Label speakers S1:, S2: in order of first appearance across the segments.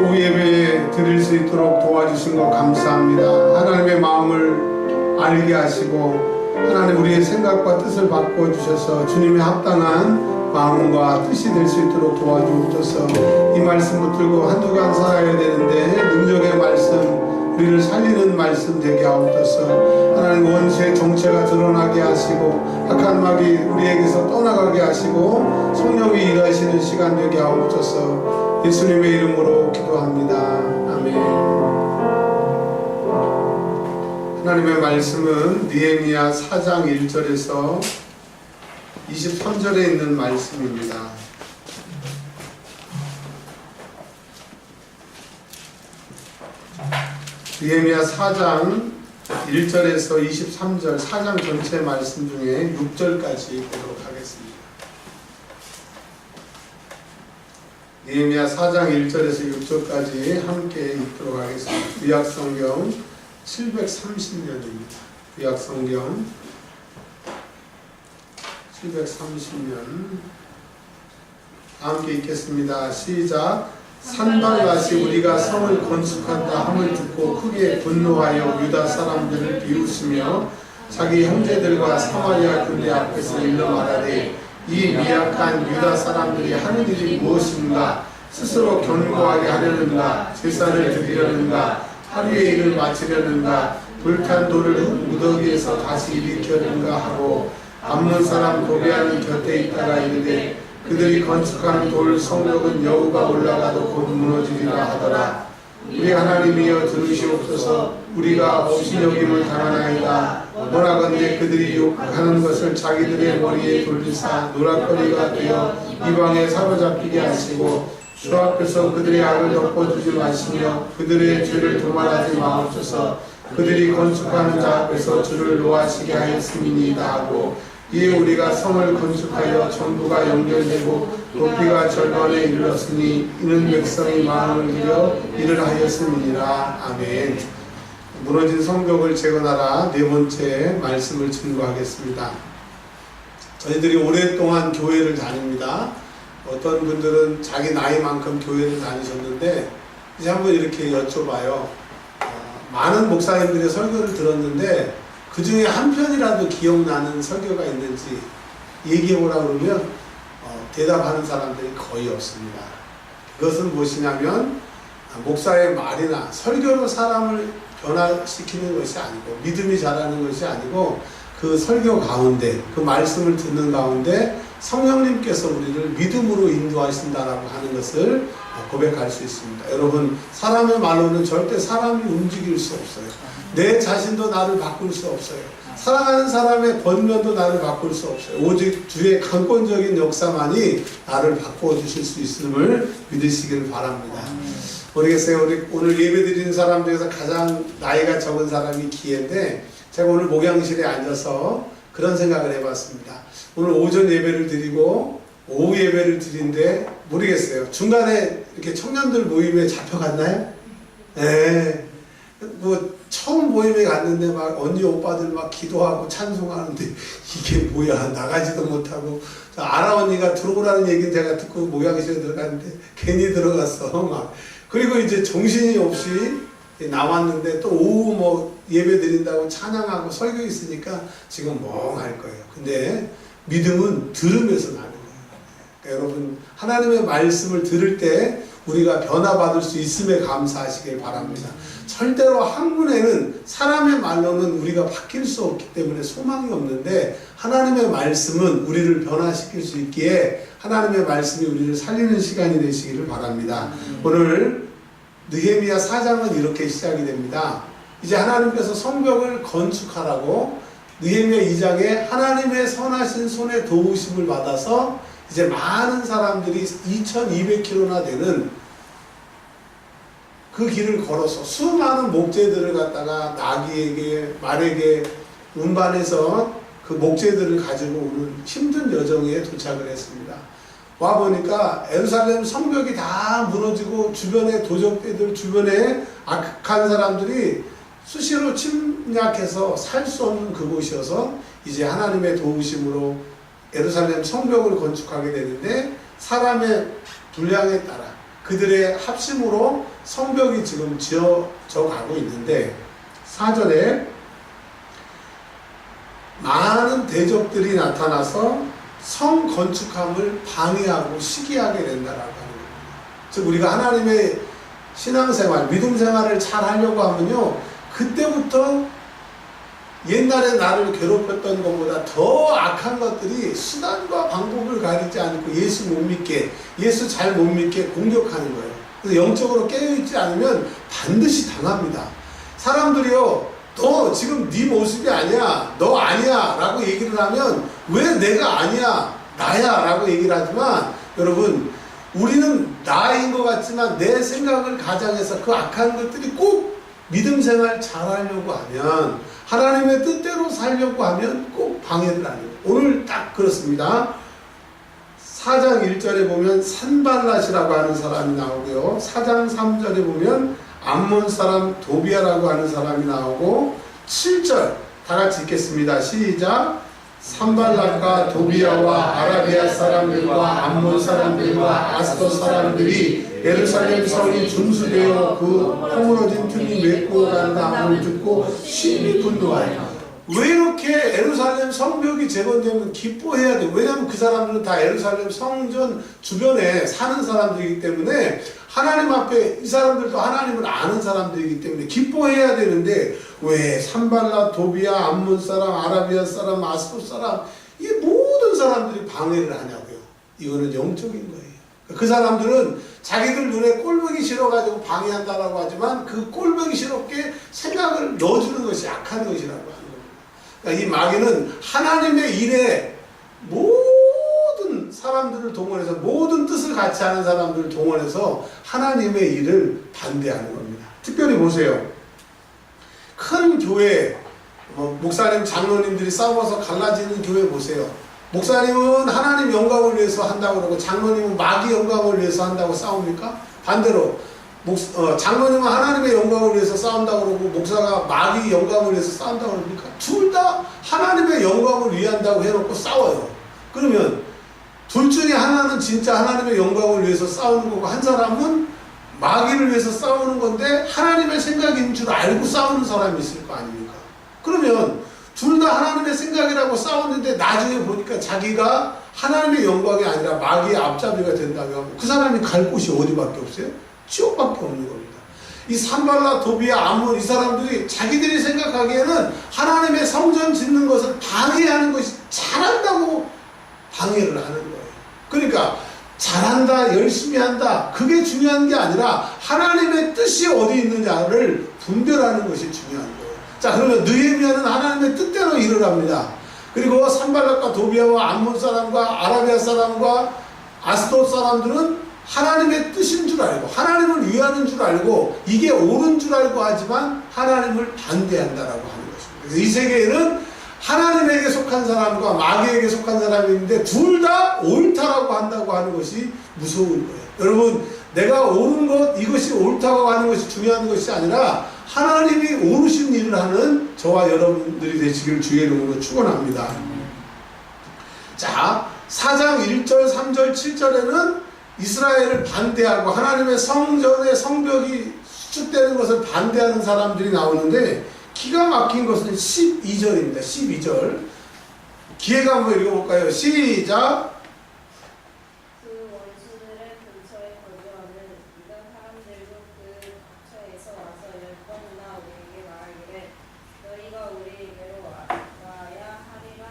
S1: 예배 드릴 수 있도록 도와주신 것 감사합니다. 하나님의 마음을 알게 하시고 하나님 우리의 생각과 뜻을 바꿔주셔서 주님의 합당한 마음과 뜻이 될 수 있도록 도와주셔서 이 말씀 붙들고 한 주간 살아야 되는데 능력의 말씀, 우리를 살리는 말씀 되게 하옵소서. 하나님 원수의 정체가 드러나게 하시고 악한 마귀 우리에게서 떠나가게 하시고 성령이 일하시는 시간 되게 하옵소서. 예수님의 이름으로 기도합니다. 아멘. 하나님의 말씀은 느헤미야 4장 1절에서 23절에 있는 말씀입니다. 느헤미야 4장 1절에서 23절 4장 전체 말씀 중에 6절까지 보도록 하겠습니다. 느헤미야 4장 1절에서 6절까지 함께 읽도록 하겠습니다. 구약성경 730년입니다. 구약성경 730년 함께 읽겠습니다. 시작. 산발라시 우리가 성을 건축한다 함을 듣고 크게 분노하여 유다 사람들을 비웃으며 자기 형제들과 사마리아 군대 앞에서 일러 말하되 이 미약한 유다 사람들이 하는 일이 무엇인가? 스스로 견고하게 하려는가? 제사를 드리려는가? 하루의 일을 마치려는가? 불탄 돌을 무더기에서 다시 일으키려는가 하고 암몬 사람 도비아는 곁에 있다가 이르되 그들이 건축하는 돌 성벽은 여우가 올라가도 곧 무너지리라 하더라. 우리 하나님이여 들으시옵소서. 우리가 없이 여김을 당하나이다. 원하건대 그들이 욕하는 것을 자기들의 머리에 돌리사 노락거리가 되어 이방에 사로잡히게 하시고 주 앞에서 그들의 악을 덮어주지 마시며 그들의 죄를 도말하지 마옵소서. 그들이 건축하는 자 앞에서 주를 노하시게 하였음이니이다 하고 이에 우리가 성을 건축하여 전부가 연결되고 높이가 절반에 이르렀으니 이는 백성이 마음을 들여 이를 하였음이니라. 아멘. 무너진 성벽을 재건하라. 네 번째 말씀을 증거하겠습니다. 저희들이 오랫동안 교회를 다닙니다. 어떤 분들은 자기 나이만큼 교회를 다니셨는데 이제 한번 이렇게 여쭤봐요. 많은 목사님들의 설교를 들었는데 그 중에 한 편이라도 기억나는 설교가 있는지 얘기해보라 그러면 대답하는 사람들이 거의 없습니다. 그것은 무엇이냐면 목사의 말이나 설교로 사람을 변화시키는 것이 아니고 믿음이 자라는 것이 아니고 그 설교 가운데 그 말씀을 듣는 가운데 성령님께서 우리를 믿음으로 인도하신다라고 하는 것을 고백할 수 있습니다. 여러분 사람의 말로는 절대 사람이 움직일 수 없어요. 내 자신도 나를 바꿀 수 없어요. 사랑하는 사람의 번면도 나를 바꿀 수 없어요. 오직 주의 강권적인 역사만이 나를 바꾸어 주실 수 있음을 믿으시길 바랍니다. 모르겠어요. 우리 오늘 예배 드리는 사람 중에서 가장 나이가 적은 사람이 기회인데 제가 오늘 목양실에 앉아서 그런 생각을 해봤습니다. 오늘 오전 예배를 드리고 오후 예배를 드린데 모르겠어요. 중간에 이렇게 청년들 모임에 잡혀갔나요? 네. 뭐 처음 모임에 갔는데 막 언니 오빠들 막 기도하고 찬송하는데 이게 뭐야 나가지도 못하고 아라 언니가 들어오라는 얘기는 제가 듣고 목양실에 들어갔는데 괜히 들어갔어 막. 그리고 이제 정신이 없이 나왔는데 또 오후 뭐 예배 드린다고 찬양하고 설교 있으니까 지금 멍할 거예요. 근데 믿음은 들으면서 나는 거예요. 그러니까 여러분 하나님의 말씀을 들을 때 우리가 변화받을 수 있음에 감사하시길 바랍니다. 절대로 학문에는 사람의 말로는 우리가 바뀔 수 없기 때문에 소망이 없는데 하나님의 말씀은 우리를 변화시킬 수 있기에 하나님의 말씀이 우리를 살리는 시간이 되시기를 바랍니다. 오늘 느헤미야 4장은 이렇게 시작이 됩니다. 이제 하나님께서 성벽을 건축하라고 느헤미야 2장에 하나님의 선하신 손에 도우심을 받아서 이제 많은 사람들이 2200km나 되는 그 길을 걸어서 수많은 목재들을 갖다가 나귀에게 말에게 운반해서 그 목재들을 가지고 오는 힘든 여정에 도착을 했습니다. 와보니까 예루살렘 성벽이 다 무너지고 주변에 도적대들 주변에 악한 사람들이 수시로 침략해서 살 수 없는 그곳이어서 이제 하나님의 도우심으로 예루살렘 성벽을 건축하게 되는데 사람의 분량에 따라 그들의 합심으로 성벽이 지금 지어져 가고 있는데 4절에 많은 대적들이 나타나서 성 건축함을 방해하고 시기하게 된다라고 하는 겁니다. 즉 우리가 하나님의 신앙생활, 믿음생활을 잘 하려고 하면요, 그때부터 옛날에 나를 괴롭혔던 것보다 더 악한 것들이 수단과 방법을 가리지 않고 예수 못 믿게, 예수 잘 못 믿게 공격하는 거예요. 그래서 영적으로 깨어있지 않으면 반드시 당합니다. 사람들이요, 너 지금 네 모습이 아니야, 너 아니야 라고 얘기를 하면 왜 내가 아니야, 나야 라고 얘기를 하지만, 여러분 우리는 나인 것 같지만 내 생각을 가장해서 그 악한 것들이 꼭 믿음생활 잘하려고 하면, 하나님의 뜻대로 살려고 하면 꼭 방해를 안 해요. 오늘 딱 그렇습니다. 4장 1절에 보면 산발랏이라고 하는 사람이 나오고요, 4장 3절에 보면 암몬 사람 도비아라고 하는 사람이 나오고, 7절 다 같이 읽겠습니다. 시작. 산발랏과 도비아와 아라비아 사람들과 암몬 사람들과 아스돗 사람들이 예루살렘 성이 준수되어 그 허물어진 틈이 메꾸어 간다함을 듣고 심히 분노하여. 왜 이렇게 예루살렘 성벽이 재건되면 기뻐해야 돼요? 왜냐하면 그 사람들은 다 예루살렘 성전 주변에 사는 사람들이기 때문에, 하나님 앞에 이 사람들도 하나님을 아는 사람들이기 때문에 기뻐해야 되는데, 왜 산발랏, 도비아, 암몬 사람, 아라비아 사람, 아스돗 사람, 이 모든 사람들이 방해를 하냐고요? 이거는 영적인 거예요. 그 사람들은 자기들 눈에 꼴보기 싫어가지고 방해한다라고 하지만, 그 꼴보기 싫게 생각을 넣어주는 것이 악한 것이라고 하는 겁니다. 그러니까 이 마귀는 하나님의 일에 모든 사람들을 동원해서, 모든 뜻을 같이 하는 사람들을 동원해서 하나님의 일을 반대하는 겁니다. 특별히 보세요. 큰 교회, 목사님, 장로님들이 싸워서 갈라지는 교회 보세요. 목사님은 하나님 영광을 위해서 한다고 그러고 장로님은 마귀 영광을 위해서 한다고 싸웁니까? 반대로 장로님은 하나님의 영광을 위해서 싸운다고 그러고 목사가 마귀 영광을 위해서 싸운다고 그럽니까? 둘 다 하나님의 영광을 위한다고 해놓고 싸워요. 그러면 둘 중에 하나는 진짜 하나님의 영광을 위해서 싸우는 거고, 한 사람은 마귀를 위해서 싸우는 건데 하나님의 생각인 줄 알고 싸우는 사람이 있을 거 아닙니까? 그러면 둘 다 하나님의 생각이라고 싸웠는데 나중에 보니까 자기가 하나님의 영광이 아니라 마귀의 앞잡이가 된다고 하면 그 사람이 갈 곳이 어디밖에 없어요? 지옥밖에 없는 겁니다. 이 산발랏, 도비아, 암몬 이 사람들이 자기들이 생각하기에는 하나님의 성전 짓는 것을 방해하는 것이 잘한다고 방해를 하는 거예요. 그러니까 잘한다, 열심히 한다, 그게 중요한 게 아니라 하나님의 뜻이 어디 있느냐를 분별하는 것이 중요한 거예요. 자, 그러면 느헤미야는 하나님의 뜻대로 일을 합니다. 그리고 산발랏과 도비아와 암몬 사람과 아라비아 사람과 아스돗 사람들은 하나님의 뜻인 줄 알고 하나님을 위하는 줄 알고 이게 옳은 줄 알고 하지만 하나님을 반대한다라고 하는 것입니다. 그래서 이 세계에는 하나님에게 속한 사람과 마귀에게 속한 사람이 있는데 둘 다 옳다라고 한다고 하는 것이 무서운 거예요. 여러분, 내가 옳은 것, 이것이 옳다고 하는 것이 중요한 것이 아니라 하나님이 옳으신 일을 하는 저와 여러분들이 되시기를 주의 이름으로 축원합니다. 자, 4장 1절, 3절, 7절에는 이스라엘을 반대하고 하나님의 성전의 성벽이 수축되는 것을 반대하는 사람들이 나오는데, 기가 막힌 것은 12절입니다. 12절. 기회가 한번 읽어볼까요? 시작.
S2: 그 원수들의 근처에 거주하는 이런 사람들도 그 근처에서 와서 10번이나 우리에게 말하기를 너희가 우리에게로 와야 하리라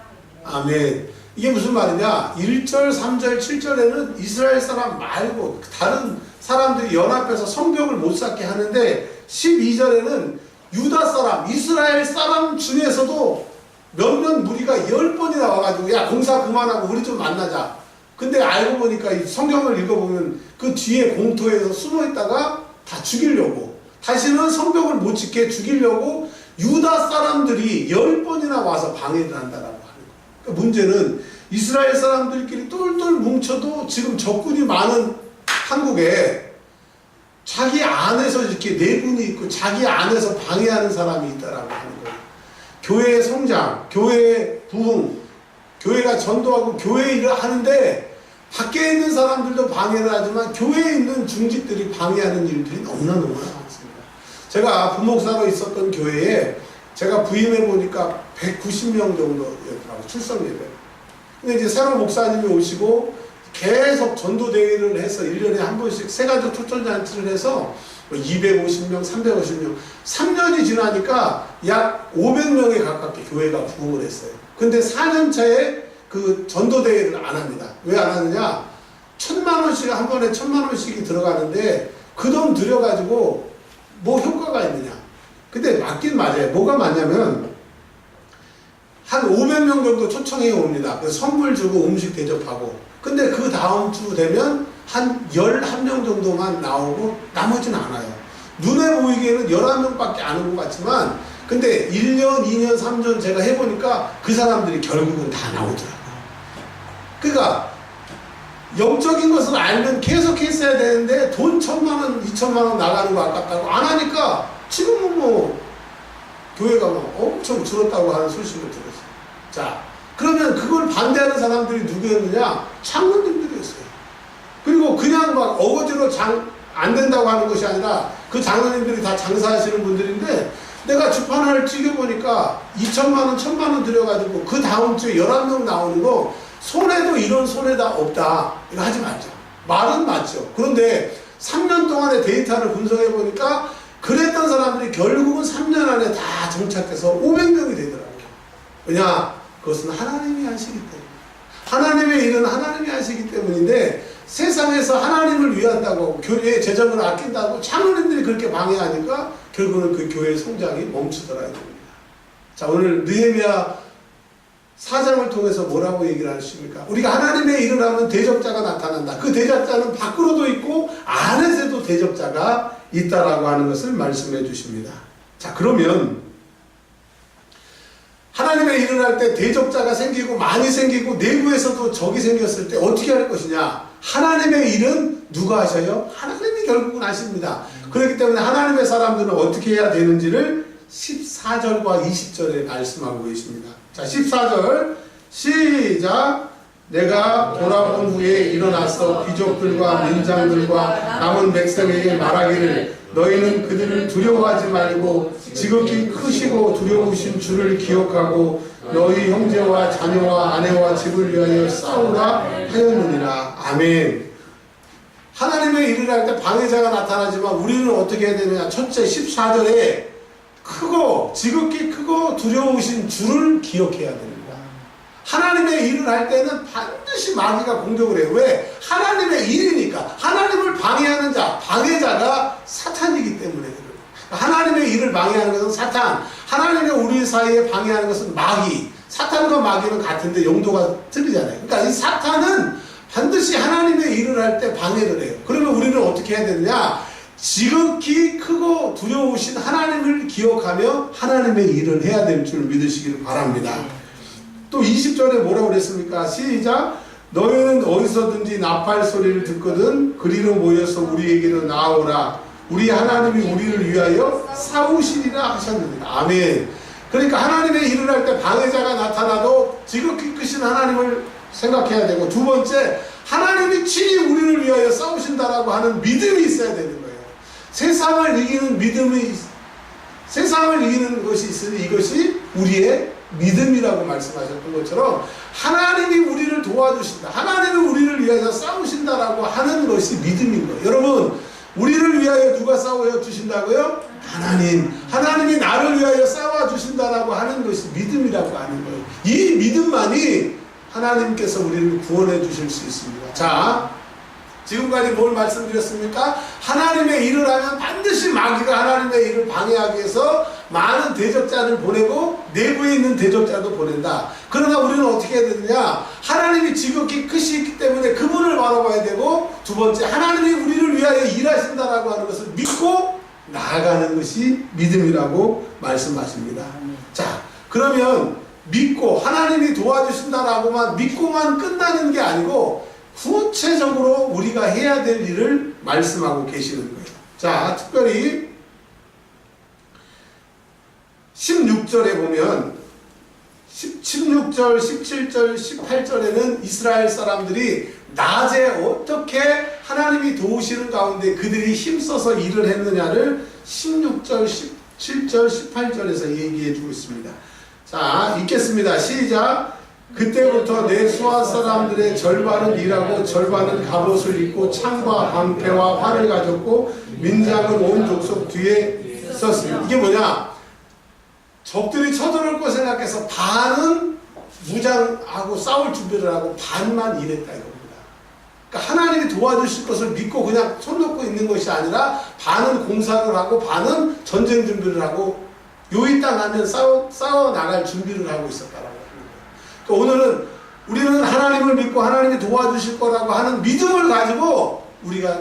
S2: 하기를.
S1: 아멘. 이게 무슨 말이냐? 1절, 3절, 7절에는 이스라엘 사람 말고 다른 사람들이 연합해서 성벽을 못 쌓게 하는데, 12절에는 유다 사람, 이스라엘 사람 중에서도 몇몇 무리가 10번이나 와가지고 야, 공사 그만하고 우리 좀 만나자. 근데 알고 보니까 이 성경을 읽어보면 그 뒤에 공터에서 숨어있다가 다 죽이려고, 다시는 성벽을 못 짓게 죽이려고 유다 사람들이 10번이나 와서 방해를 한다라고 하는 거예요. 그러니까 문제는 이스라엘 사람들끼리 똘똘 뭉쳐도 지금 적군이 많은 한국에 자기 안에서 이렇게 내분이 있고 자기 안에서 방해하는 사람이 있다라고 하는 거예요. 교회의 성장, 교회의 부흥, 교회가 전도하고 교회 일을 하는데 밖에 있는 사람들도 방해를 하지만 교회에 있는 중직들이 방해하는 일들이 너무나 많습니다. 제가 부목사로 있었던 교회에 제가 부임해 보니까 190명 정도였더라고요. 출석 예배. 근데 이제 새로 목사님이 오시고 계속 전도대회를 해서 1년에 한 번씩 세가족 초청잔치를 해서 250명, 350명, 3년이 지나니까 약 500명에 가깝게 교회가 부흥을 했어요. 근데 4년 차에 그 전도대회를 안 합니다. 왜 안 하느냐? 1,000만 원씩, 한 번에 1,000만 원씩이 들어가는데 그 돈 들여가지고 뭐 효과가 있느냐? 근데 맞긴 맞아요. 뭐가 맞냐면 한 500명 정도 초청해 옵니다. 선물 주고 음식 대접하고. 근데 그 다음 주 되면 한 11명 정도만 나오고 나머지는 안 와요. 눈에 보이기에는 11명밖에 안 온 것 같지만 근데 1년, 2년, 3년 제가 해보니까 그 사람들이 결국은 다 나오더라고요. 그러니까 영적인 것을 알면 계속 했어야 되는데 돈 1,000만 원, 2,000만 원 나가는 거 아깝다고 안 하니까 지금은 뭐 교회가 막 엄청 줄었다고 하는 소식을 들었어요. 자, 그러면 그걸 반대하는 사람들이 누구였느냐? 장로님들이었어요. 그리고 그냥 막 어거지로 안 된다고 하는 것이 아니라 그 장로님들이 다 장사하시는 분들인데 내가 주판을 찍어보니까 2,000만 원, 1,000만 원 들여가지고 그 다음 주에 11명 나오는 거 손해도 이런 손해다 없다. 이거 하지 말죠. 말은 맞죠. 그런데 3년 동안의 데이터를 분석해보니까 그랬던 사람들이 결국은 3년 안에 다 정착해서 500명이 되더라고요. 왜냐? 그것은 하나님이 하시기 때문에. 하나님의 일은 하나님이 하시기 때문인데 세상에서 하나님을 위한다고 하고 교회의 재정을 아낀다고 장로님들이 그렇게 방해하니까 결국은 그 교회의 성장이 멈추더라 됩니다. 자, 오늘 느헤미야 4장을 통해서 뭐라고 얘기를 하십니까? 우리가 하나님의 일을 하면 대적자가 나타난다. 그 대적자는 밖으로도 있고 안에서도 대적자가 있다라고 하는 것을 말씀해 주십니다. 자, 그러면 하나님의 일을 할 때 대적자가 생기고 많이 생기고 내부에서도 적이 생겼을 때 어떻게 할 것이냐? 하나님의 일은 누가 하셔요? 하나님이 결국은 하십니다. 그렇기 때문에 하나님의 사람들은 어떻게 해야 되는지를 14절과 20절에 말씀하고 계십니다. 자, 14절 시작. 내가 돌아온 후에 일어나서 귀족들과 민장들과 남은 백성에게 말하기를 너희는 그들을 두려워하지 말고 지극히 크시고 두려우신 주를 기억하고 너희 형제와 자녀와 아내와 집을 위하여 싸우라 하였느니라. 아멘. 하나님의 일을 할 때 방해자가 나타나지만 우리는 어떻게 해야 되느냐? 첫째 14절에 크고 지극히 크고 두려우신 주를 기억해야 됩니다. 하나님의 일을 할 때는 반드시 마귀가 공격을 해요. 왜? 하나님의 일이니까. 하나님을 방해하는 자, 방해자가 사탄이기 때문에 그래요. 하나님의 일을 방해하는 것은 사탄, 하나님과 우리 사이에 방해하는 것은 마귀. 사탄과 마귀는 같은데 용도가 틀리잖아요. 그러니까 이 사탄은 반드시 하나님의 일을 할 때 방해를 해요. 그러면 우리는 어떻게 해야 되느냐? 지극히 크고 두려우신 하나님을 기억하며 하나님의 일을 해야 될 줄 믿으시기를 바랍니다. 또 20절에 뭐라고 그랬습니까? 시작. 너희는 어디서든지 나팔 소리를 듣거든 그리로 모여서 우리에게로 나오라. 우리 하나님이 우리를 위하여 싸우시리라 하셨느니라. 아멘. 그러니까 하나님의 일을 할 때 방해자가 나타나도 지극히 크신 하나님을 생각해야 되고, 두 번째 하나님이 친히 우리를 위하여 싸우신다라고 하는 믿음이 있어야 되는 거예요. 세상을 이기는 믿음이, 세상을 이기는 것이 있으니 이것이 우리의 믿음이라고 말씀하셨던 것처럼 하나님이 우리를 도와주신다, 하나님이 우리를 위하여 싸우신다라고 하는 것이 믿음인 거예요. 여러분, 우리를 위하여 누가 싸워 주신다고요? 하나님. 하나님이 나를 위하여 싸워 주신다라고 하는 것이 믿음이라고 하는 거예요. 이 믿음만이 하나님께서 우리를 구원해 주실 수 있습니다. 자, 지금까지 뭘 말씀드렸습니까? 하나님의 일을 하면 반드시 마귀가 하나님의 일을 방해하기 위해서 많은 대적자를 보내고 내부에 있는 대적자도 보낸다. 그러나 우리는 어떻게 해야 되느냐? 하나님이 지극히 크시기 때문에 그분을 바라봐야 되고, 두 번째 하나님이 우리를 위하여 일하신다라고 하는 것을 믿고 나아가는 것이 믿음이라고 말씀하십니다. 자, 그러면 믿고 하나님이 도와주신다라고만 믿고만 끝나는 게 아니고 구체적으로 우리가 해야 될 일을 말씀하고 계시는 거예요. 자, 특별히 16절에 보면 16절 16절, 17절, 18절에는 이스라엘 사람들이 낮에 어떻게 하나님이 도우시는 가운데 그들이 힘써서 일을 했느냐를 16절, 17절, 18절에서 얘기해 주고 있습니다. 자, 읽겠습니다. 시작. 그때부터 내 수하 사람들의 절반은 일하고 절반은 갑옷을 입고 창과 방패와 활을 가졌고 민장은 온 족속 뒤에 섰습니다. 이게 뭐냐? 적들이 쳐들어올 거 생각해서 반은 무장하고 싸울 준비를 하고 반만 일했다 이겁니다. 그러니까 하나님이 도와주실 것을 믿고 그냥 손 놓고 있는 것이 아니라 반은 공사를 하고 반은 전쟁 준비를 하고 요이 땅 하면 싸워 나갈 준비를 하고 있었다라고 합니다. 그러니까 오늘은 우리는 하나님을 믿고 하나님이 도와주실 거라고 하는 믿음을 가지고 우리가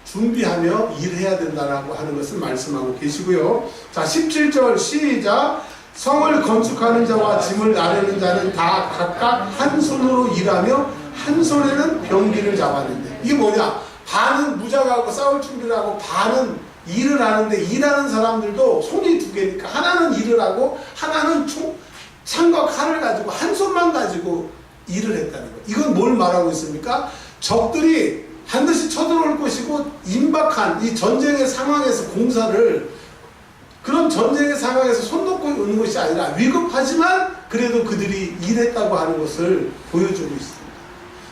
S1: 준비하며 일해야 된다라고 하는 것을 말씀하고 계시고요. 자, 17절 시작. 성을 건축하는 자와 짐을 나르는 자는 다 각각 한 손으로 일하며 한 손에는 병기를 잡았는데, 이게 뭐냐? 반은 무장하고 싸울 준비를 하고 반은 일을 하는데, 일하는 사람들도 손이 두 개니까 하나는 일을 하고 하나는 창과 칼을 가지고 한 손만 가지고 일을 했다는 거예요. 이건 뭘 말하고 있습니까? 적들이 반드시 쳐들어올 것이고 임박한 이 전쟁의 상황에서 공사를, 그런 전쟁의 상황에서 손 놓고 오는 것이 아니라 위급하지만 그래도 그들이 일했다고 하는 것을 보여주고 있습니다.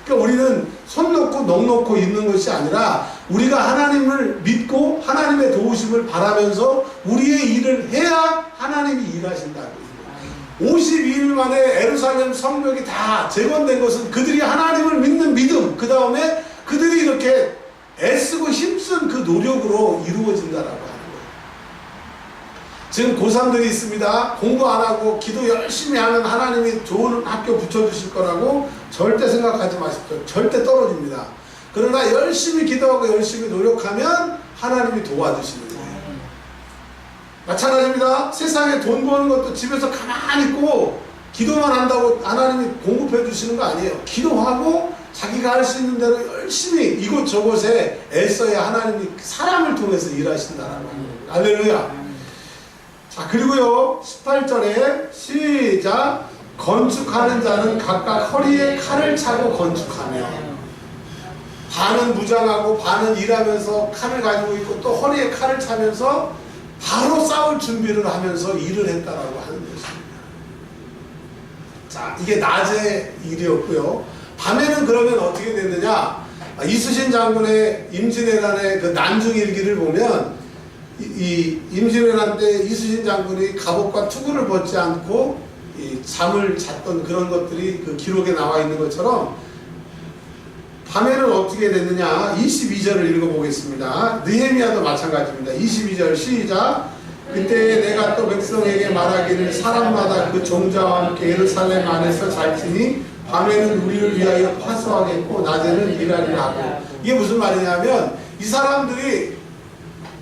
S1: 그러니까 우리는 손 놓고 넋 놓고 있는 것이 아니라 우리가 하나님을 믿고 하나님의 도우심을 바라면서 우리의 일을 해야 하나님이 일하신다고. 52일 만에 예루살렘 성벽이 다 재건된 것은 그들이 하나님을 믿는 믿음, 그 다음에 그들이 이렇게 애쓰고 힘쓴 그 노력으로 이루어진다라고 하는 거예요. 지금 고3들이 있습니다. 공부 안 하고 기도 열심히 하면 하나님이 좋은 학교 붙여주실 거라고 절대 생각하지 마십시오. 절대 떨어집니다. 그러나 열심히 기도하고 열심히 노력하면 하나님이 도와주시는 거예요. 마찬가지입니다. 세상에 돈 버는 것도 집에서 가만히 있고 기도만 한다고 하나님이 공급해 주시는 거 아니에요. 기도하고 자기가 할 수 있는 대로 열심히 이곳저곳에 애써야 하나님이 사람을 통해서 일하신다라고 합니다. 할렐루야. 자, 그리고요 18절에 시작. 건축하는 자는 각각 허리에 칼을 차고 건축하며, 반은 무장하고 반은 일하면서 칼을 가지고 있고 또 허리에 칼을 차면서 바로 싸울 준비를 하면서 일을 했다라고 하는 것입니다. 자, 이게 낮의 일이었고요. 밤에는 그러면 어떻게 됐느냐? 이순신 장군의 임진왜란의 그 난중일기를 보면 이 임진왜란 때 이순신 장군이 갑옷과 투구를 벗지 않고 이 잠을 잤던 그런 것들이 그 기록에 나와 있는 것처럼 밤에는 어떻게 됐느냐? 22절을 읽어보겠습니다. 느헤미야도 마찬가지입니다. 22절 시작. 그때 내가 또 백성에게 말하기를 사람마다 그 종자와 함께 예루살렘 안에서 잘지니 밤에는 우리를 위하여 파수하겠고 낮에는 일하리라 하고. 이게 무슨 말이냐면 이 사람들이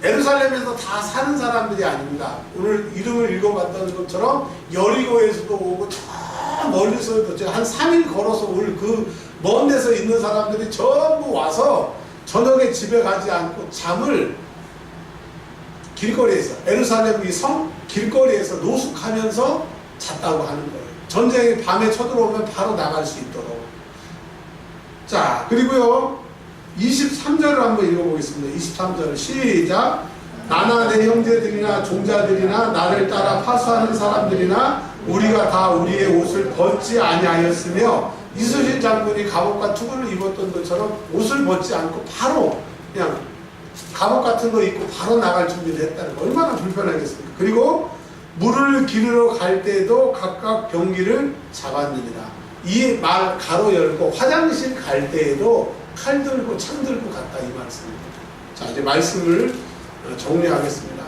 S1: 예루살렘에서 다 사는 사람들이 아닙니다. 오늘 이름을 읽어봤던 것처럼 여리고에서도 오고 저 멀리서도 한 3일 걸어서 올 그 먼 데서 있는 사람들이 전부 와서 저녁에 집에 가지 않고 잠을 길거리에서, 예루살렘 이 성 길거리에서 노숙하면서 잤다고 하는 거예요. 전쟁이 밤에 쳐들어오면 바로 나갈 수 있도록. 자, 그리고요 23절을 한번 읽어보겠습니다. 23절 시작. 나나 내 형제들이나 종자들이나 나를 따라 파수하는 사람들이나 우리가 다 우리의 옷을 벗지 아니하였으며, 이순신 장군이 갑옷과 투구를 입었던 것처럼 옷을 벗지 않고 바로 그냥 갑옷 같은 거 입고 바로 나갈 준비를 했다는 거, 얼마나 불편하겠습니까? 그리고 물을 기르러 갈 때에도 각각 병기를 잡았느니라. 이 말 가로 열고 화장실 갈 때에도 칼 들고 창 들고 갔다, 이 말씀입니다. 자, 이제 말씀을 정리하겠습니다.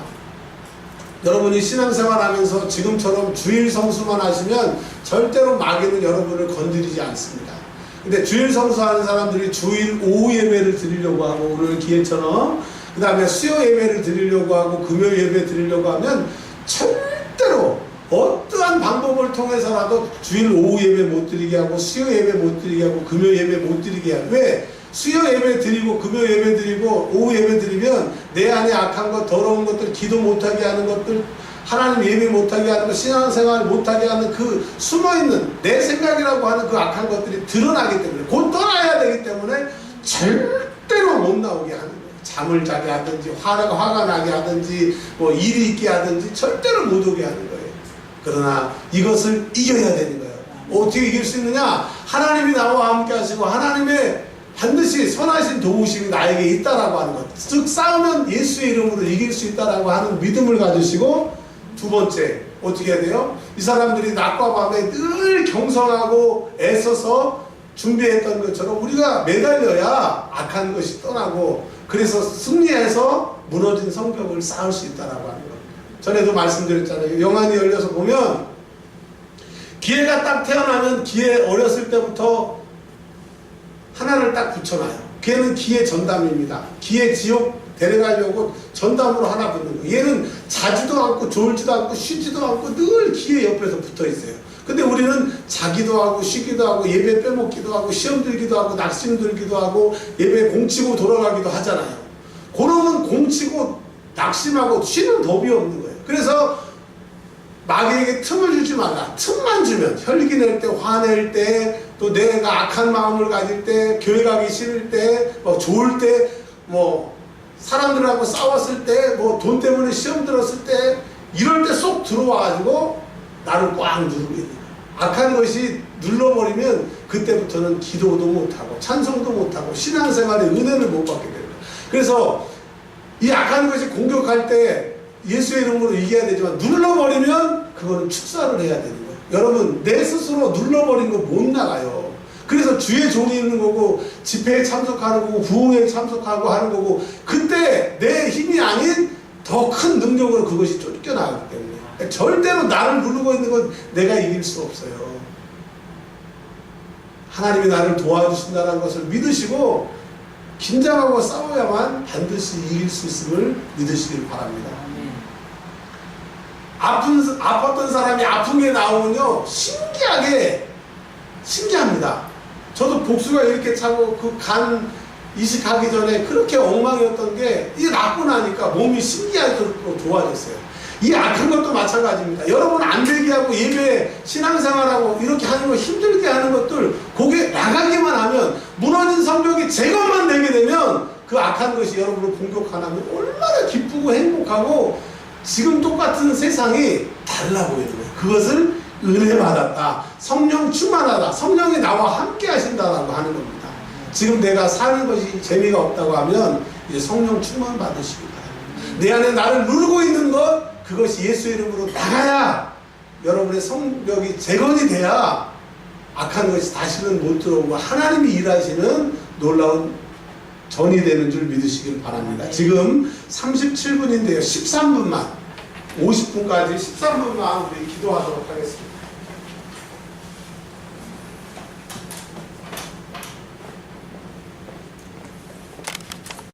S1: 여러분이 신앙생활 하면서 지금처럼 주일 성수만 하시면 절대로 마귀는 여러분을 건드리지 않습니다. 근데 주일 성수하는 사람들이 주일 오후 예배를 드리려고 하고, 오늘 기회처럼 그 다음에 수요 예배를 드리려고 하고 금요 예배 드리려고 하면 절대로 어떠한 방법을 통해서라도 주일 오후 예배 못 드리게 하고 수요 예배 못 드리게 하고 금요 예배 못 드리게 하고. 왜? 수요 예배 드리고 금요 예배 드리고 오후 예배 드리면 내 안에 악한 것, 더러운 것들, 기도 못하게 하는 것들, 하나님 예배 못하게 하는 거, 신앙생활 못하게 하는 그 숨어있는 내 생각이라고 하는 그 악한 것들이 드러나기 때문에 곧 떠나야 되기 때문에 절대로 못 나오게 하는 거예요. 잠을 자게 하든지 화가 나게 하든지 뭐 일이 있게 하든지 절대로 못 오게 하는 거예요. 그러나 이것을 이겨야 되는 거예요. 어떻게 이길 수 있느냐? 하나님이 나와 함께 하시고 하나님의 반드시 선하신 도우심이 나에게 있다라고 하는 것. 즉 싸우면 예수의 이름으로 이길 수 있다라고 하는 믿음을 가지시고, 두 번째 어떻게 해야 돼요? 이 사람들이 낮과 밤에 늘 경성하고 애써서 준비했던 것처럼 우리가 매달려야 악한 것이 떠나고, 그래서 승리해서 무너진 성벽을 쌓을 수 있다라고 하는 것. 전에도 말씀드렸잖아요. 영안이 열려서 보면 기회가 딱 태어나면 기회 어렸을 때부터 하나를 딱 붙여놔요. 걔는 기회 전담입니다. 기회 지옥 데려가려고 전담으로 하나 붙는 거예요. 얘는 자지도 않고 졸지도 않고 쉬지도 않고 늘 기회 옆에서 붙어 있어요. 근데 우리는 자기도 하고 쉬기도 하고 예배 빼먹기도 하고 시험 들기도 하고 낙심 들기도 하고 예배 공치고 돌아가기도 하잖아요. 그러면 공치고 낙심하고 쉬는 법이 없는 거예요. 그래서 마귀에게 틈을 주지 말라. 틈만 주면 혈기 낼 때, 화낼 때, 또 내가 악한 마음을 가질 때, 교회 가기 싫을 때, 뭐 좋을 때, 뭐 사람들하고 싸웠을 때, 뭐 돈 때문에 시험 들었을 때, 이럴 때 쏙 들어와가지고 나를 꽉 누르고 있는 거예요. 악한 것이 눌러버리면 그때부터는 기도도 못하고 찬송도 못하고 신앙생활의 은혜를 못 받게 됩니다. 그래서 이 악한 것이 공격할 때 예수의 이름으로 이겨야 되지만 눌러버리면 그거는 축사를 해야 되는 거예요. 여러분 내 스스로 눌러버린 거 못 나가요. 그래서 주의 종이 있는 거고 집회에 참석하는 거고 부흥회에 참석하고 하는 거고, 그때 내 힘이 아닌 더 큰 능력으로 그것이 쫓겨나가기 때문에 절대로 나를 누르고 있는 건 내가 이길 수 없어요. 하나님이 나를 도와주신다는 것을 믿으시고 긴장하고 싸워야만 반드시 이길 수 있음을 믿으시길 바랍니다. 아팠던 사람이 아픈 게 나오면요 신기합니다. 저도 복수가 이렇게 차고 그 간 이식하기 전에 그렇게 엉망이었던 게 이게 낫고 나니까 몸이 신기하게 좋아졌어요. 이 악한 것도 마찬가지입니다. 여러분 안 되게 하고 예배 신앙생활하고 이렇게 하는 거 힘들게 하는 것들 그게 나가기만 하면, 무너진 성벽이 제거만 되게 되면 그 악한 것이 여러분을 공격하면 얼마나 기쁘고 행복하고 지금 똑같은 세상이 달라 보이는 거예요. 그것을 은혜 받았다, 성령 충만하다, 성령이 나와 함께 하신다라고 하는 겁니다. 지금 내가 사는 것이 재미가 없다고 하면 이제 성령 충만 받으시기 바랍니다. 내 안에 나를 누르고 있는 것, 그것이 예수 이름으로 나가야 여러분의 성벽이 재건이 돼야 악한 것이 다시는 못 들어오고 하나님이 일하시는 놀라운 전이 되는 줄 믿으시길 바랍니다. 지금 37분인데요 13분만 50분까지 13분만 우리 기도하도록 하겠습니다.